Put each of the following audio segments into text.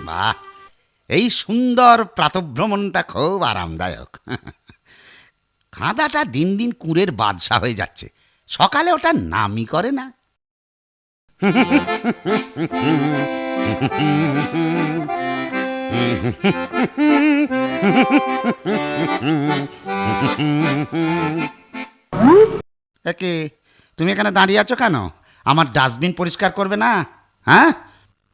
বাহ, এই সুন্দর প্রাতভ্রমণটা খুব আরামদায়ক। খাঁদাটা দিন দিন কুঁড়ের বাদশা হয়ে যাচ্ছে, সকালে ওটা নামই করে না। একে, তুমি এখানে দাঁড়িয়ে আছো কেন? আমার ডাস্টবিন পরিষ্কার করবে না? হ্যাঁ,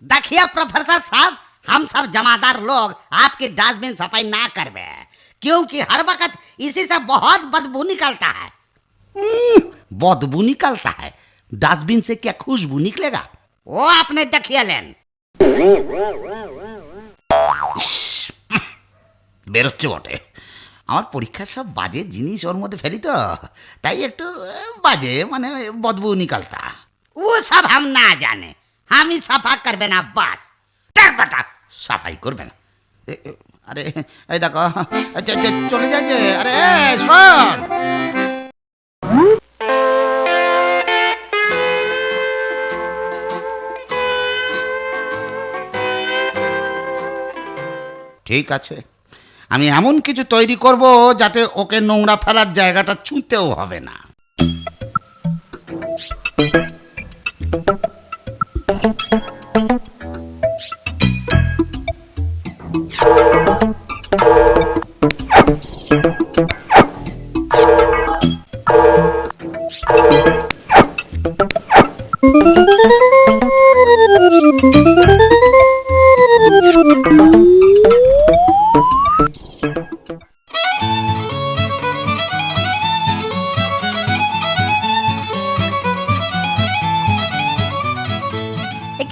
देखिए प्रोफेसर साहब, हम सब जमादार लोग आपकी डस्टबिन सफाई ना करवे, क्योंकि हर वक्त इसी से बहुत बदबू निकलता है। बदबू निकलता है? डस्टबिन से क्या खुशबू निकलेगा? वो आपने देखिए लेन। বেরোচ্ছে বটে। আমার পরীক্ষার সব বাজে জিনিস ওর মধ্যে ফেলি তো, তাই একটু বাজে, মানে বদবু নিকালতা। वो सब हम ना जाने, हम ही सफा करवे ना बस। डर बेटा সাফাই করবে না? আরে এই দেখো, চলে যায় যে। আরে শোন, ঠিক আছে, আমি এমন কিছু তৈরি করব যাতে ওকে নোংরা ফেলার জায়গাটা ছুঁতেও হবে না।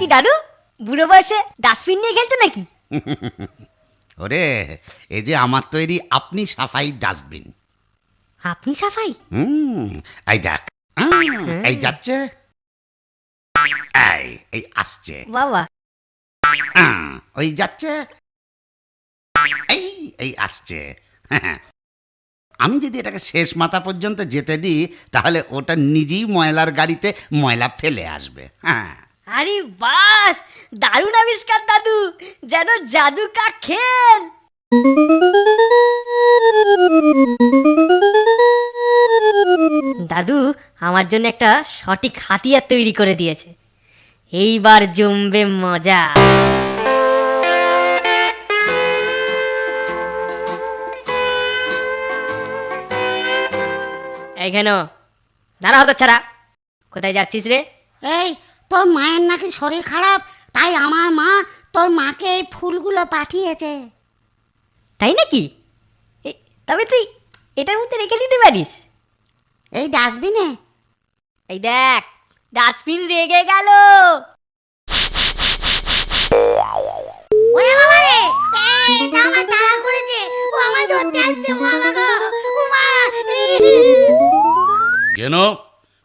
কি দাদু, বুড়ো বয়সে ডাস্টবিন নিয়ে খেলছো নাকি? ওরে, এই যে আমার তৈরি আপনি সাফাই ডাস্টবিন। আপনি সাফাই? এই দেখ, এই যাচ্ছে, এই আসছে, বাবা ওই যাচ্ছে, এই আসছে। আমি যদি এটাকে শেষ মাথা পর্যন্ত যেতে দিই, তাহলে ওটা নিজেই ময়লার গাড়িতে ময়লা ফেলে আসবে। হ্যাঁ, আরে বাস, দারুণ আবিষ্কার দাদু, যেন জাদু কা খেল। দাদু আমার জন্য একটা সঠিক হাতিয়ার তৈরি করে দিয়েছে, এইবার জমবে মজা। এইখানে দাঁড়া, হতো ছাড়া, কোথায় যাচ্ছিস রে? এই, তোর মায়ের নাকি শরীর খারাপ, তাই আমার মা তোর মাকে এই ফুলগুলো পাঠিয়েছে। তাই নাকি? তবে তুই এটার মধ্যে রেখে দিতে পারিস। এই ডাস্টবিনে? এই দেখ, ডাস্টবিন রেগে গেল। ওরে বাবা রে, এটা আমার তাড়া করেছে, ও আমায় ধরতে আসছে। বাবা গো, ও মা! কেন,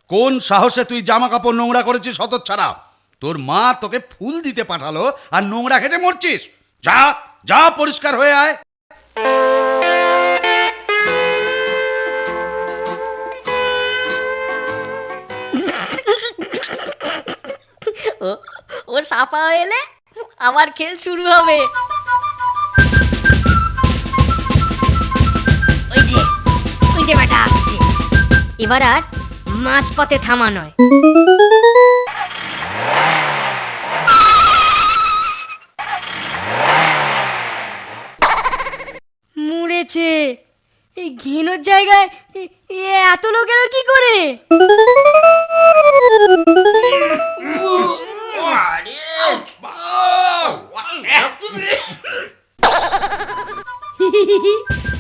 কোন সাহসে তুই জামা কাপড় নোংরা করেছিস হতচ্ছাড়া? তোর মা তোকে ফুল দিতে পাঠালো আর নোংরা খেটে মরছিস? যা যা, পরিষ্কার হয়ে আয়। ও সাফা হয়ে এলে আমার খেল শুরু হবে। ওই যে বেটা আসছে, এবার আর মাঝপথে থামা নয়। মুড়েছে, এই ঘেনোর জায়গায় এত লোক এলো কি করে?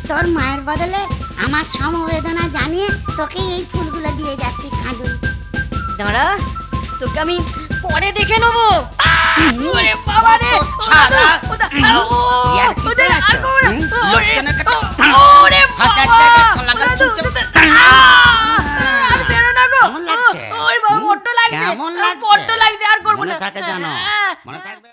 তোর মায়ের বদলে আমার সমবেদনা জানিয়ে তোকে এই ফুলগুলো দিয়ে যাচ্ছি খাজুল। দাঁড়া, তোকে আমি পরে দেখে নেবো। ওরে বাবা রে, ছাড়া। ওরে বড্ড লাগছে, আর করবো না। মনে থাকে জানো, মনে থাকবে।